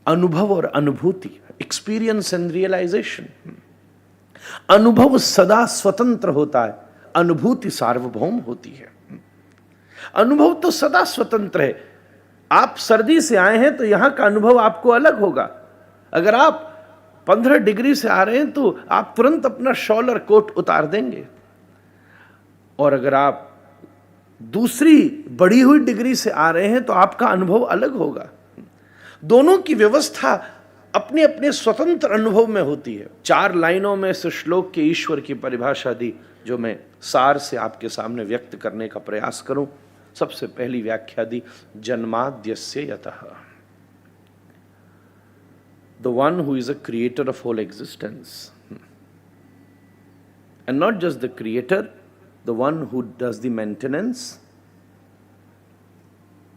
अनुभव और अनुभूति, एक्सपीरियंस एंड रियलाइजेशन। अनुभव सदा स्वतंत्र होता है, अनुभूति सार्वभौम होती है। अनुभव तो सदा स्वतंत्र है। आप सर्दी से आए हैं तो यहां का अनुभव आपको अलग होगा। अगर आप 15 डिग्री से आ रहे हैं तो आप तुरंत अपना शॉल और कोट उतार देंगे, और अगर आप दूसरी बढ़ी हुई डिग्री से आ रहे हैं तो आपका अनुभव अलग होगा। दोनों की व्यवस्था अपने अपने स्वतंत्र अनुभव में होती है। 4 लाइनों में इस श्लोक के ईश्वर की परिभाषा दी, जो मैं सार से आपके सामने व्यक्त करने का प्रयास करूं। सबसे पहली व्याख्या दी, जन्माद्यस्य यतः, the one who is a creator of whole existence, and not just the creator, the one who does the maintenance.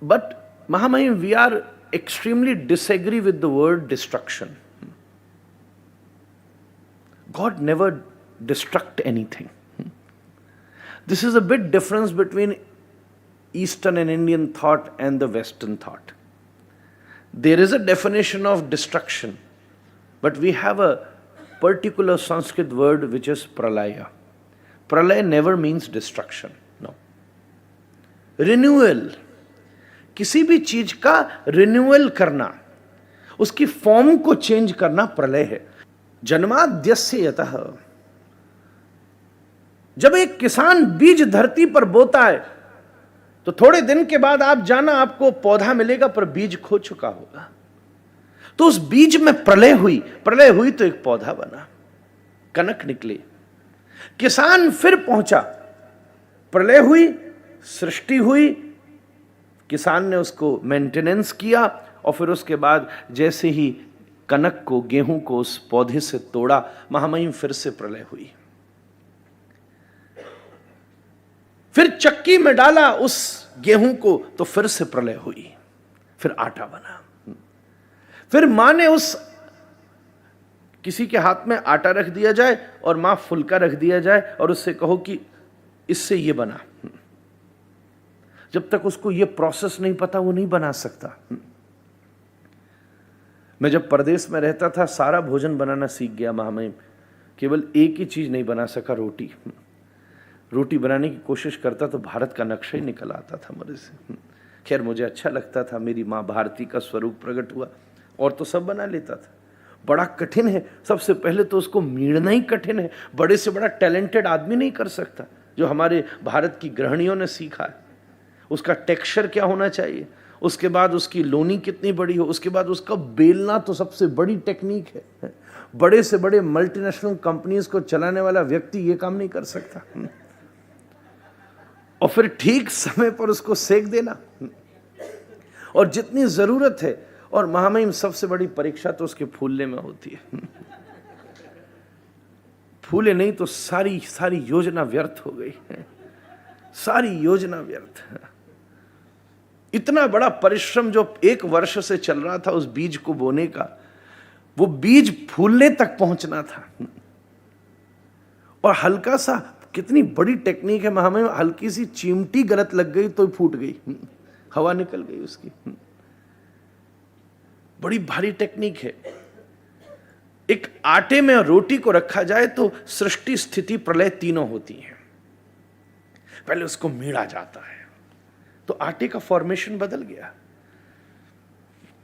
But Mahamahim, we are extremely disagree with the word destruction. God never destruct anything. This is a bit difference between Eastern and Indian thought and the Western thought. There is a definition of destruction, but we have a particular Sanskrit word which is pralaya. Pralaya never means destruction, no. Renewal, किसी भी चीज का renewal करना, उसकी form को change करना प्रलय है। जन्माद्यस्य यतः, जब एक किसान बीज धरती पर बोता है तो थोड़े दिन के बाद आप जाना आपको पौधा मिलेगा, पर बीज खो चुका होगा। तो उस बीज में प्रलय हुई तो एक पौधा बना, कनक निकली। किसान फिर पहुंचा, प्रलय हुई, सृष्टि हुई, किसान ने उसको मेंटेनेंस किया, और फिर उसके बाद जैसे ही कनक को, गेहूं को उस पौधे से तोड़ा, महामहिम फिर से प्रलय हुई। फिर चक्की में डाला उस गेहूं को तो फिर से प्रलय हुई, फिर आटा बना। फिर मां ने उस, किसी के हाथ में आटा रख दिया जाए और मां फुल्का रख दिया जाए और उससे कहो कि इससे ये बना, जब तक उसको ये प्रोसेस नहीं पता वो नहीं बना सकता। मैं जब परदेश में रहता था सारा भोजन बनाना सीख गया महामहिम, केवल एक ही चीज नहीं बना सका, रोटी। रोटी बनाने की कोशिश करता तो भारत का नक्शा ही निकल आता था मेरे से। खैर मुझे अच्छा लगता था, मेरी माँ भारती का स्वरूप प्रकट हुआ, और तो सब बना लेता था। बड़ा कठिन है, सबसे पहले तो उसको मीड़ना ही कठिन है। बड़े से बड़ा टैलेंटेड आदमी नहीं कर सकता, जो हमारे भारत की गृहिणियों ने सीखा है। उसका टेक्सचर क्या होना चाहिए, उसके बाद उसकी लोनी कितनी बड़ी हो, उसके बाद उसका बेलना तो सबसे बड़ी टेक्निक है। बड़े से बड़े मल्टीनेशनल कंपनीज को चलाने वाला व्यक्ति ये काम नहीं कर सकता। और फिर ठीक समय पर उसको सेक देना, और जितनी जरूरत है। और महामहिम सबसे बड़ी परीक्षा तो उसके फूलने में होती है। फूले नहीं तो सारी योजना व्यर्थ हो गई, सारी योजना व्यर्थ। इतना बड़ा परिश्रम जो 1 वर्ष से चल रहा था उस बीज को बोने का, वो बीज फूलने तक पहुंचना था। और हल्का सा, कितनी बड़ी टेक्निक है महामहिम, हल्की सी चिमटी गलत लग गई तो फूट गई, हवा निकल गई उसकी। बड़ी भारी टेक्निक है। एक आटे में रोटी को रखा जाए तो सृष्टि, स्थिति, प्रलय तीनों होती हैं। पहले उसको मीड़ा जाता है तो आटे का फॉर्मेशन बदल गया,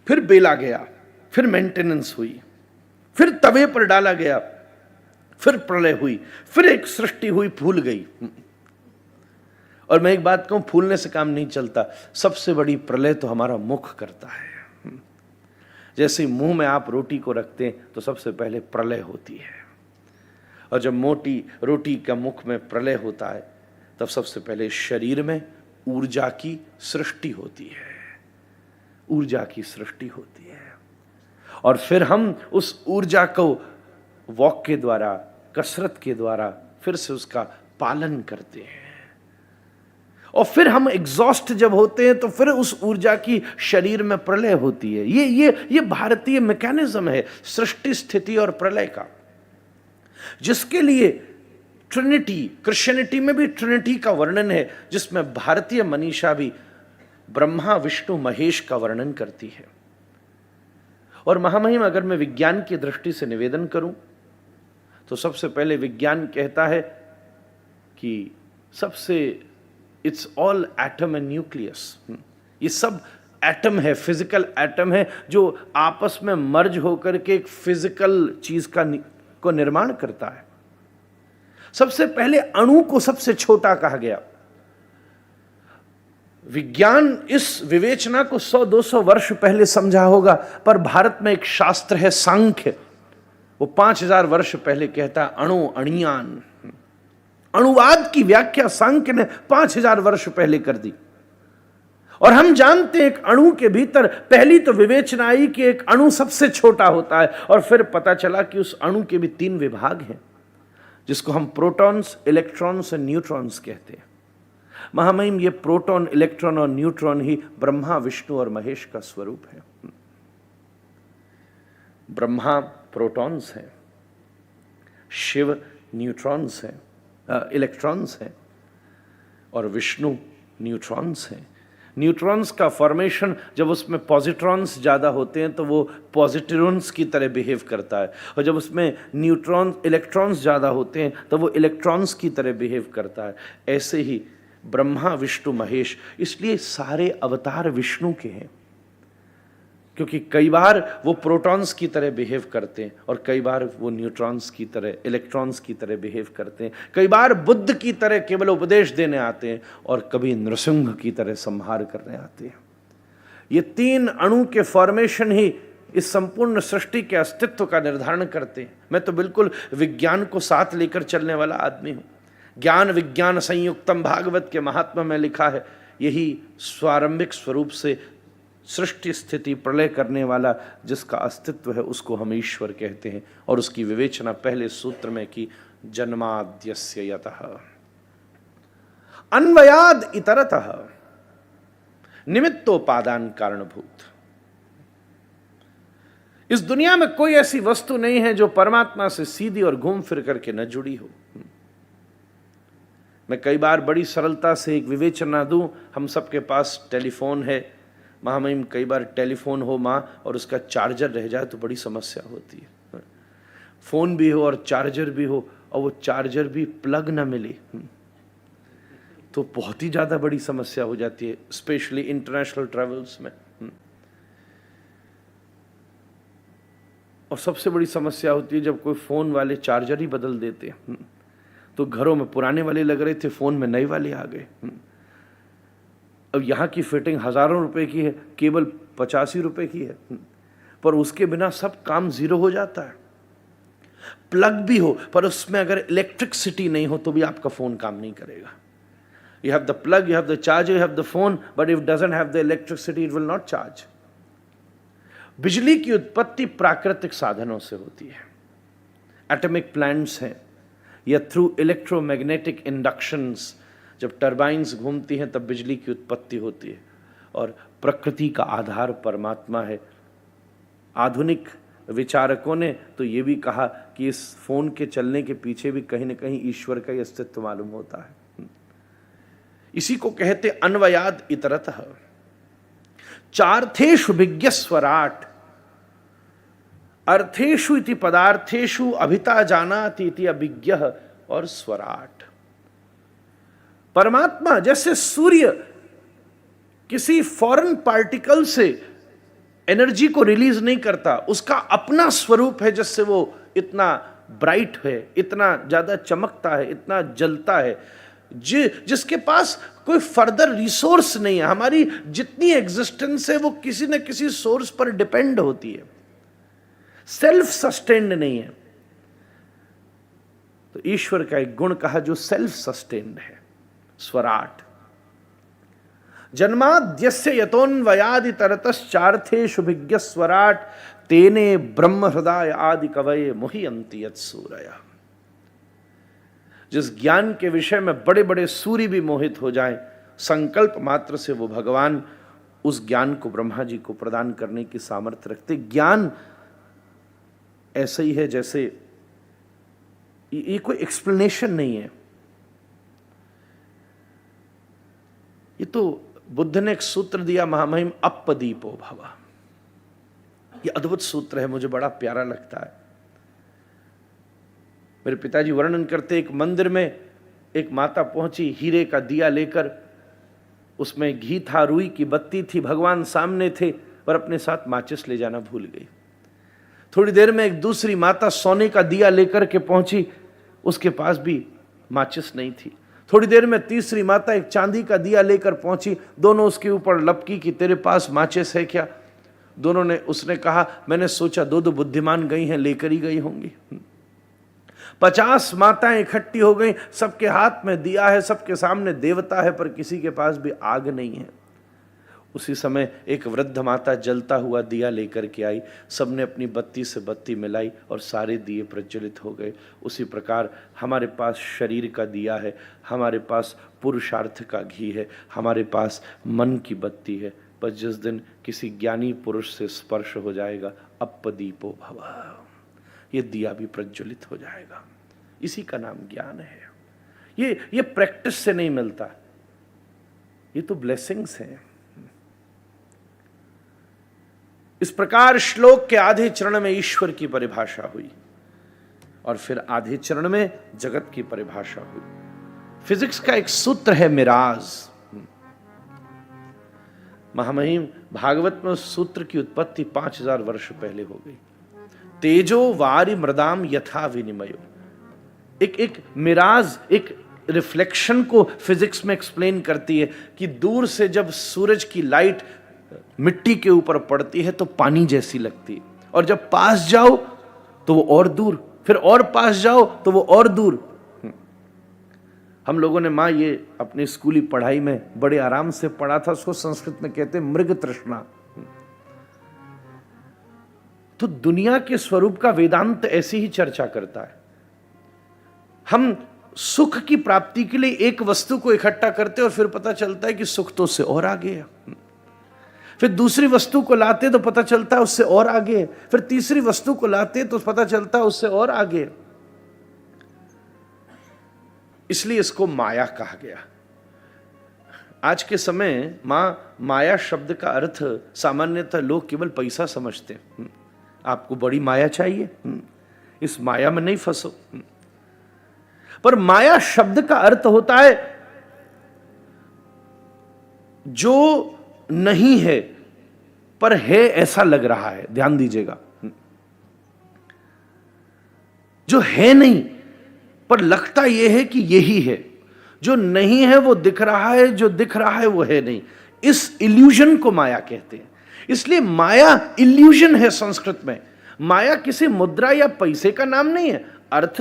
फिर बेला गया, फिर मेंटेनेंस हुई, फिर तवे पर डाला गया, फिर प्रलय हुई, फिर एक सृष्टि हुई, फूल गई। और मैं एक बात कहूं, फूलने से काम नहीं चलता। सबसे बड़ी प्रलय तो हमारा मुख करता है। जैसे मुंह में आप रोटी को रखते हैं तो सबसे पहले प्रलय होती है, और जब मोटी रोटी का मुख में प्रलय होता है तब सबसे पहले शरीर में ऊर्जा की सृष्टि होती है, ऊर्जा की सृष्टि होती है। और फिर हम उस ऊर्जा को वॉक के द्वारा, कसरत के द्वारा फिर से उसका पालन करते हैं। और फिर हम एग्जॉस्ट जब होते हैं तो फिर उस ऊर्जा की शरीर में प्रलय होती है। ये भारतीय मैकेनिज्म है सृष्टि, स्थिति और प्रलय का, जिसके लिए ट्रिनिटी, क्रिश्चियनिटी में भी ट्रिनिटी का वर्णन है, जिसमें भारतीय मनीषा भी ब्रह्मा, विष्णु, महेश का वर्णन करती है। और महामहिम, अगर मैं विज्ञान की दृष्टि से निवेदन करूं तो सबसे पहले विज्ञान कहता है कि सबसे it's all atom and nucleus. ये सब एटम है, फिजिकल एटम है, जो आपस में मर्ज होकर के एक फिजिकल चीज को निर्माण करता है। सबसे पहले अणु को सबसे छोटा कहा गया। विज्ञान इस विवेचना को 100-200 वर्ष पहले समझा होगा, पर भारत में एक शास्त्र है सांख्य, वो 5000 वर्ष पहले कहता है अणु अणियान। अणुवाद की व्याख्या सांख्य ने 5000 वर्ष पहले कर दी। और हम जानते हैं एक अणु के भीतर पहली तो विवेचना आई कि एक अणु सबसे छोटा होता है, और फिर पता चला कि उस अणु के भी 3 विभाग हैं, जिसको हम प्रोटॉन्स, इलेक्ट्रॉन्स और न्यूट्रॉन्स कहते हैं। महामहिम, ये प्रोटॉन, इलेक्ट्रॉन और न्यूट्रॉन ही ब्रह्मा, विष्णु और महेश का स्वरूप है। ब्रह्मा प्रोटॉन्स हैं, शिव न्यूट्रॉन्स हैं, इलेक्ट्रॉन्स हैं, और विष्णु न्यूट्रॉन्स हैं। न्यूट्रॉन्स का फॉर्मेशन, जब उसमें पॉजिट्रॉन्स ज़्यादा होते हैं तो वो पॉजिट्रॉन्स की तरह बिहेव करता है, और जब उसमें इलेक्ट्रॉन्स ज़्यादा होते हैं तो वो इलेक्ट्रॉन्स की तरह बिहेव करता है। ऐसे ही ब्रह्मा, विष्णु, महेश, इसलिए सारे अवतार विष्णु के हैं, क्योंकि कई बार वो प्रोटॉन्स की तरह बिहेव करते हैं और कई बार वो न्यूट्रॉन्स की तरह, इलेक्ट्रॉन्स की तरह बिहेव करते हैं। कई बार बुद्ध की तरह केवल उपदेश देने आते हैं और कभी नृसिंह की तरह संहार करने आते हैं। ये 3 अणु के फॉर्मेशन ही इस संपूर्ण सृष्टि के अस्तित्व का निर्धारण करते हैं। मैं तो बिल्कुल विज्ञान को साथ लेकर चलने वाला आदमी हूँ। ज्ञान विज्ञान संयुक्तम भागवत के महात्मा में लिखा है, यही स्वारंभिक स्वरूप से सृष्टि स्थिति प्रलय करने वाला जिसका अस्तित्व है उसको हम ईश्वर कहते हैं। और उसकी विवेचना पहले सूत्र में की, जन्माद्यस्य यतः अन्वयाद इतरतः निमित्तोपादान कारणभूत। इस दुनिया में कोई ऐसी वस्तु नहीं है जो परमात्मा से सीधी और घूम फिर करके न जुड़ी हो। मैं कई बार बड़ी सरलता से एक विवेचना दूं, हम सबके पास टेलीफोन है। महामहिम, कई बार टेलीफोन हो माँ और उसका चार्जर रह जाए तो बड़ी समस्या होती है। फोन भी हो और चार्जर भी हो और वो चार्जर भी प्लग ना मिले तो बहुत ही ज्यादा बड़ी समस्या हो जाती है, स्पेशली इंटरनेशनल ट्रेवल्स में। और सबसे बड़ी समस्या होती है जब कोई फोन वाले चार्जर ही बदल देते हैं। तो घरों में पुराने वाले लग रहे थे, फोन में नए वाले आ गए। अब यहाँ की फिटिंग हजारों रुपए की है, केवल 85 रुपए की है, पर उसके बिना सब काम जीरो हो जाता है। प्लग भी हो पर उसमें अगर इलेक्ट्रिसिटी नहीं हो तो भी आपका फोन काम नहीं करेगा। You have the plug, you have the charger, you have the phone, but if doesn't have the electricity it will not charge. बिजली की उत्पत्ति प्राकृतिक साधनों से होती है, एटॉमिक प्लांट्स हैं, या थ्रू इलेक्ट्रोमैग्नेटिक इंडक्शंस। जब टर्बाइन्स घूमती हैं तब बिजली की उत्पत्ति होती है, और प्रकृति का आधार परमात्मा है। आधुनिक विचारकों ने तो ये भी कहा कि इस फोन के चलने के पीछे भी कहीं न कहीं ईश्वर का ही अस्तित्व मालूम होता है। इसी को कहते अन्वयाद इतरतः। चार्थेषु विज्ञस्वराट अर्थेषु इति पदार्थेषु अभिता जानाति इति अभिज्ञः और स्वराट। परमात्मा जैसे सूर्य किसी फॉरेन पार्टिकल से एनर्जी को रिलीज नहीं करता, उसका अपना स्वरूप है जिससे वो इतना ब्राइट है, इतना ज्यादा चमकता है, इतना जलता है, जिसके पास कोई फर्दर रिसोर्स नहीं है। हमारी जितनी एग्जिस्टेंस है वो किसी न किसी सोर्स पर डिपेंड होती है, सेल्फ सस्टेन्ड नहीं है। तो ईश्वर का एक गुण कहा जो सेल्फ सस्टेन्ड है, स्वराट। जन्माद्यस्य यतोन्वयादि तरतश्चार्थेषु विज्ञ स्वराट तेने ब्रह्म हृदय आदि कवये मुह्यन्ति यत्सूरया। जिस ज्ञान के विषय में बड़े बड़े सूर्य भी मोहित हो जाएं, संकल्प मात्र से वो भगवान उस ज्ञान को ब्रह्मा जी को प्रदान करने की सामर्थ्य रखते। ज्ञान ऐसा ही है जैसे ये कोई एक्सप्लेनेशन नहीं है। ये तो बुद्ध ने एक सूत्र दिया, महामहिम, अपदीपो भव। ये अद्भुत सूत्र है, मुझे बड़ा प्यारा लगता है। मेरे पिताजी वर्णन करते, एक मंदिर में एक माता पहुंची हीरे का दिया लेकर, उसमें घी था, रुई की बत्ती थी, भगवान सामने थे, पर अपने साथ माचिस ले जाना भूल गई। थोड़ी देर में एक दूसरी माता सोने का दिया लेकर के पहुंची, उसके पास भी माचिस नहीं थी। थोड़ी देर में तीसरी माता एक चांदी का दिया लेकर पहुंची, दोनों उसके ऊपर लपकी कि तेरे पास माचिस है क्या? दोनों ने, उसने कहा मैंने सोचा दो बुद्धिमान गई हैं, लेकर ही गई होंगी। 50 माताएं इकट्ठी हो गई, सबके हाथ में दिया है, सबके सामने देवता है, पर किसी के पास भी आग नहीं है। उसी समय एक वृद्ध माता जलता हुआ दिया लेकर के आई, सबने अपनी बत्ती से बत्ती मिलाई और सारे दिए प्रज्वलित हो गए। उसी प्रकार हमारे पास शरीर का दिया है, हमारे पास पुरुषार्थ का घी है, हमारे पास मन की बत्ती है, पर जिस दिन किसी ज्ञानी पुरुष से स्पर्श हो जाएगा, अपदीपो भव, ये दिया भी प्रज्वलित हो जाएगा। इसी का नाम ज्ञान है। ये प्रैक्टिस से नहीं मिलता, ये तो ब्लेसिंग्स हैं। इस प्रकार श्लोक के आधे चरण में ईश्वर की परिभाषा हुई और फिर आधे चरण में जगत की परिभाषा हुई। फिजिक्स का एक सूत्र है मिराज। महामहिम भागवत में उस सूत्र की उत्पत्ति 5000 वर्ष पहले हो गई। तेजो वारि मृदाम यथा विनिमयो। एक मिराज, एक रिफ्लेक्शन को फिजिक्स में एक्सप्लेन करती है कि दूर से जब सूरज की लाइट मिट्टी के ऊपर पड़ती है तो पानी जैसी लगती है, और जब पास जाओ तो वो और दूर, फिर और पास जाओ तो वो और दूर। हम लोगों ने माँ ये अपनी स्कूली पढ़ाई में बड़े आराम से पढ़ा था, उसको संस्कृत में कहते हैं मृग तृष्णा। तो दुनिया के स्वरूप का वेदांत ऐसी ही चर्चा करता है। हम सुख की प्राप्ति के लिए एक वस्तु को इकट्ठा करते और फिर पता चलता है कि सुख तो उससे और आगे है, फिर दूसरी वस्तु को लाते तो पता चलता है उससे और आगे है, फिर तीसरी वस्तु को लाते तो पता चलता है उससे और आगे है। इसलिए इसको माया कहा गया। आज के समय माया शब्द का अर्थ सामान्यतः लोग केवल पैसा समझते हैं। आपको बड़ी माया चाहिए, इस माया में नहीं फंसो। पर माया शब्द का अर्थ होता है जो नहीं है पर है ऐसा लग रहा है। ध्यान दीजिएगा, जो है नहीं पर लगता यह है कि यही है। जो नहीं है वो दिख रहा है, जो दिख रहा है वो है नहीं। इस इल्यूजन को माया कहते हैं। इसलिए माया इल्यूजन है। संस्कृत में माया किसी मुद्रा या पैसे का नाम नहीं है। अर्थ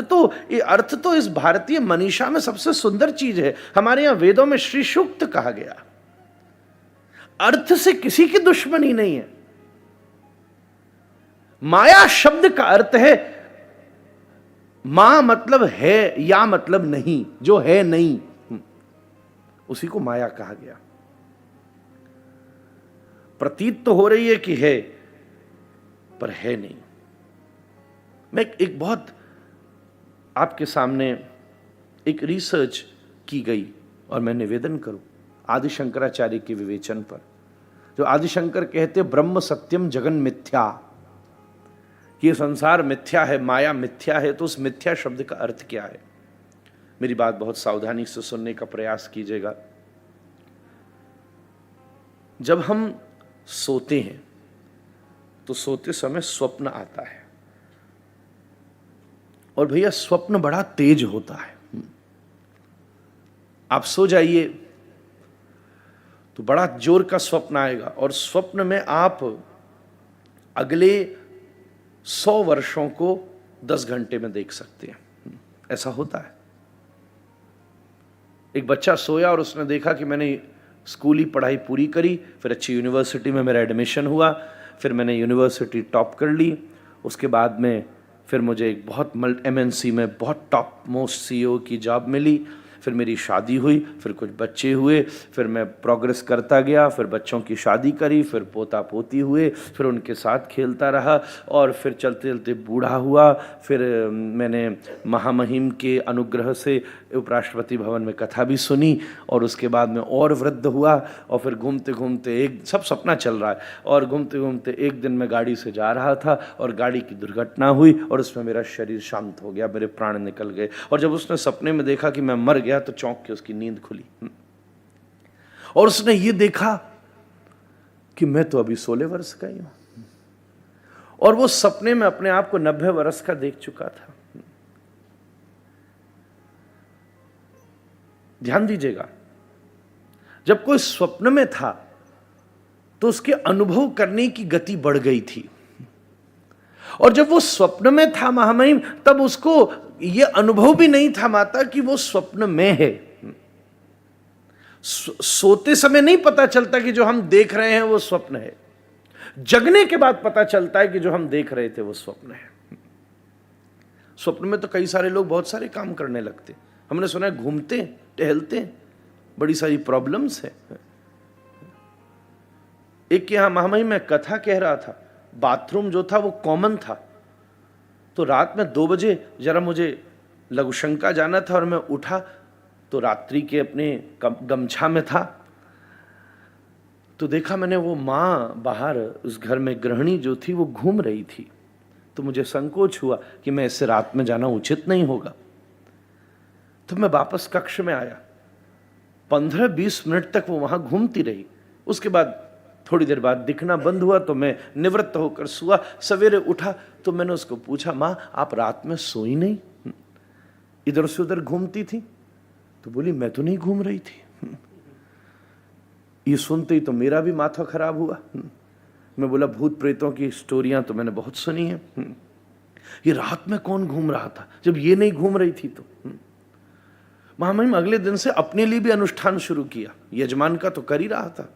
तो इस भारतीय मनीषा में सबसे सुंदर चीज है। हमारे यहां वेदों में श्री सूक्त कहा गया। अर्थ से किसी की दुश्मनी नहीं है। माया शब्द का अर्थ है, मां मतलब है, या मतलब नहीं, जो है नहीं, उसी को माया कहा गया। प्रतीत तो हो रही है कि है पर है नहीं। मैं एक बहुत आपके सामने एक रिसर्च की गई और मैं निवेदन करूं आदि शंकराचार्य के विवेचन पर। जो आदि शंकर कहते ब्रह्म सत्यम जगन मिथ्या, कि संसार मिथ्या है, माया मिथ्या है। तो उस मिथ्या शब्द का अर्थ क्या है? मेरी बात बहुत सावधानी से सुनने का प्रयास कीजिएगा। जब हम सोते हैं तो सोते समय स्वप्न आता है, और भैया स्वप्न बड़ा तेज होता है। आप सो जाइए तो बड़ा जोर का स्वप्न आएगा, और स्वप्न में आप अगले 100 वर्षों को 10 घंटे में देख सकते हैं। ऐसा होता है। एक बच्चा सोया और उसने देखा कि मैंने स्कूली पढ़ाई पूरी करी, फिर अच्छी यूनिवर्सिटी में मेरा एडमिशन हुआ, फिर मैंने यूनिवर्सिटी टॉप कर ली, उसके बाद में फिर मुझे एक बहुत MNC में बहुत टॉप मोस्ट CEO की जॉब मिली, फिर मेरी शादी हुई, फिर कुछ बच्चे हुए, फिर मैं प्रोग्रेस करता गया, फिर बच्चों की शादी करी, फिर पोता पोती हुए, फिर उनके साथ खेलता रहा और फिर चलते चलते बूढ़ा हुआ। फिर मैंने महामहिम के अनुग्रह से उपराष्ट्रपति भवन में कथा भी सुनी और उसके बाद में और वृद्ध हुआ और फिर घूमते घूमते एक सब सपना चल रहा है और घूमते घूमते एक दिन मैं गाड़ी से जा रहा था और गाड़ी की दुर्घटना हुई और उसमें मेरा शरीर शांत हो गया, मेरे प्राण निकल गए। और जब उसने सपने में देखा कि मैं मर गया तो चौंक के उसकी नींद खुली और उसने ये देखा कि मैं तो अभी 16 वर्ष का ही हूं और वो सपने में अपने आप को 90 वर्ष का देख चुका था। ध्यान दीजिएगा, जब कोई स्वप्न में था तो उसके अनुभव करने की गति बढ़ गई थी और जब वो स्वप्न में था महामहिम तब उसको ये अनुभव भी नहीं था माता कि वो स्वप्न में है। सोते समय नहीं पता चलता कि जो हम देख रहे हैं वो स्वप्न है, जगने के बाद पता चलता है कि जो हम देख रहे थे वो स्वप्न है। स्वप्न में तो कई सारे लोग बहुत सारे काम करने लगते, हमने सुना है घूमते टहलते, बड़ी सारी प्रॉब्लम्स है। एक यहां महामहिम में कथा कह रहा था, बाथरूम जो था वो कॉमन था, तो रात में 2 बजे जरा मुझे लघुशंका जाना था और मैं उठा तो रात्रि के अपने गमछा में था तो देखा मैंने वो माँ बाहर उस घर में गृहिणी जो थी वो घूम रही थी। तो मुझे संकोच हुआ कि मैं इससे रात में जाना उचित नहीं होगा, तो मैं वापस कक्ष में आया। 15-20 मिनट तक वो वहां घूमती रही, उसके बाद थोड़ी देर बाद दिखना बंद हुआ तो मैं निवृत्त होकर सोया। सवेरे उठा तो मैंने उसको पूछा, माँ आप रात में सोई नहीं, इधर से उधर घूमती थी? तो बोली मैं तो नहीं घूम रही थी। ये सुनते ही तो मेरा भी माथा खराब हुआ। मैं बोला भूत प्रेतों की स्टोरियां तो मैंने बहुत सुनी है, ये रात में कौन घूम रहा था जब ये नहीं घूम रही थी? तो महामहिम अगले दिन से अपने लिए भी अनुष्ठान शुरू किया, यजमान का तो कर ही रहा था।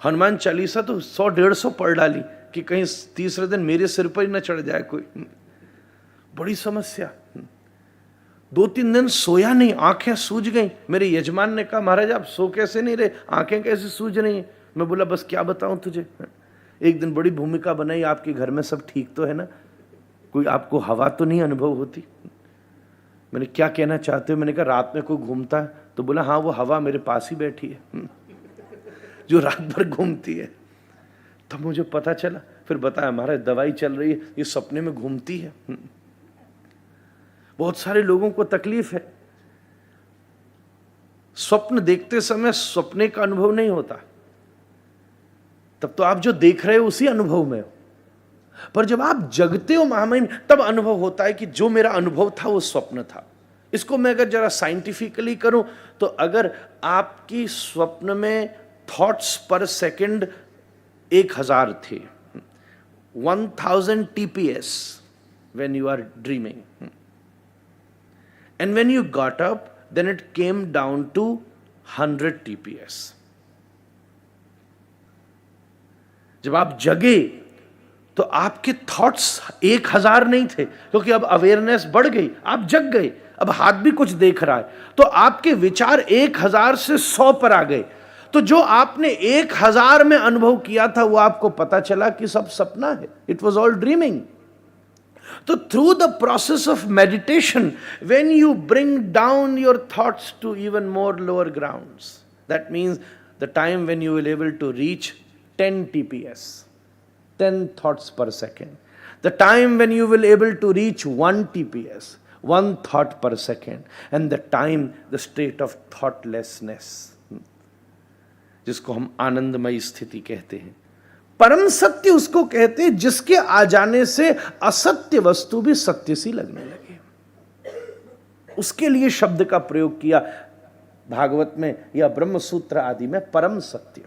हनुमान चालीसा तो 100-150 पढ़ डाली कि कहीं तीसरे दिन मेरे सिर पर ही न चढ़ जाए कोई। बड़ी समस्या। 2-3 दिन सोया नहीं, आंखें सूज गई। मेरे यजमान ने कहा महाराज आप सो कैसे नहीं रहे, आंखें कैसे सूज रही हैं? मैं बोला बस क्या बताऊं तुझे, एक दिन बड़ी भूमिका बनाई, आपके घर में सब ठीक तो है ना, कोई आपको हवा तो नहीं अनुभव होती? मैंने क्या कहना चाहते हो? मैंने कहा रात में कोई घूमता है? तो बोला हाँ वो हवा मेरे पास ही बैठी है जो रात भर घूमती है। तब मुझे पता चला, फिर बताया महाराज दवाई चल रही है, ये सपने में घूमती है। बहुत सारे लोगों को तकलीफ है, स्वप्न देखते समय सपने का अनुभव नहीं होता, तब तो आप जो देख रहे हो उसी अनुभव में हो। पर जब आप जगते हो महामहिम तब अनुभव होता है कि जो मेरा अनुभव था वो स्वप्न था। इसको मैं अगर जरा साइंटिफिकली करूं तो अगर आपकी स्वप्न में थॉट्स पर सेकंड 1000 थे, 1000 TPS when you are dreaming, and when you got up then it came down to 100 TPS. जब आप जगे तो आपके थॉट्स 1000 नहीं थे, क्योंकि अब अवेयरनेस बढ़ गई, आप जग गए, अब हाथ भी कुछ देख रहा है, तो आपके विचार 1000 से 100 पर आ गए। तो जो आपने 1000 में अनुभव किया था वो आपको पता चला कि सब सपना है, इट वॉज ऑल ड्रीमिंग। तो through the process of meditation when you bring down your thoughts to even more lower grounds, that means the time when you will able to reach 10 TPS, 10 thoughts per second, the time when you will able to reach 1 TPS, 1 thought per second, and the time, the state of thoughtlessness, जिसको हम आनंदमयी स्थिति कहते हैं। परम सत्य उसको कहते हैं जिसके आ जाने से असत्य वस्तु भी सत्य सी लगने लगे। उसके लिए शब्द का प्रयोग किया भागवत में या ब्रह्म सूत्र आदि में, परम सत्य।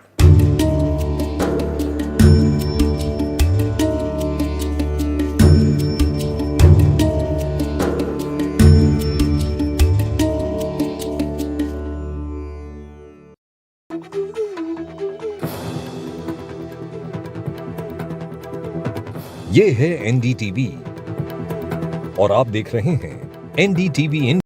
ये है NDTV और आप देख रहे हैं NDTV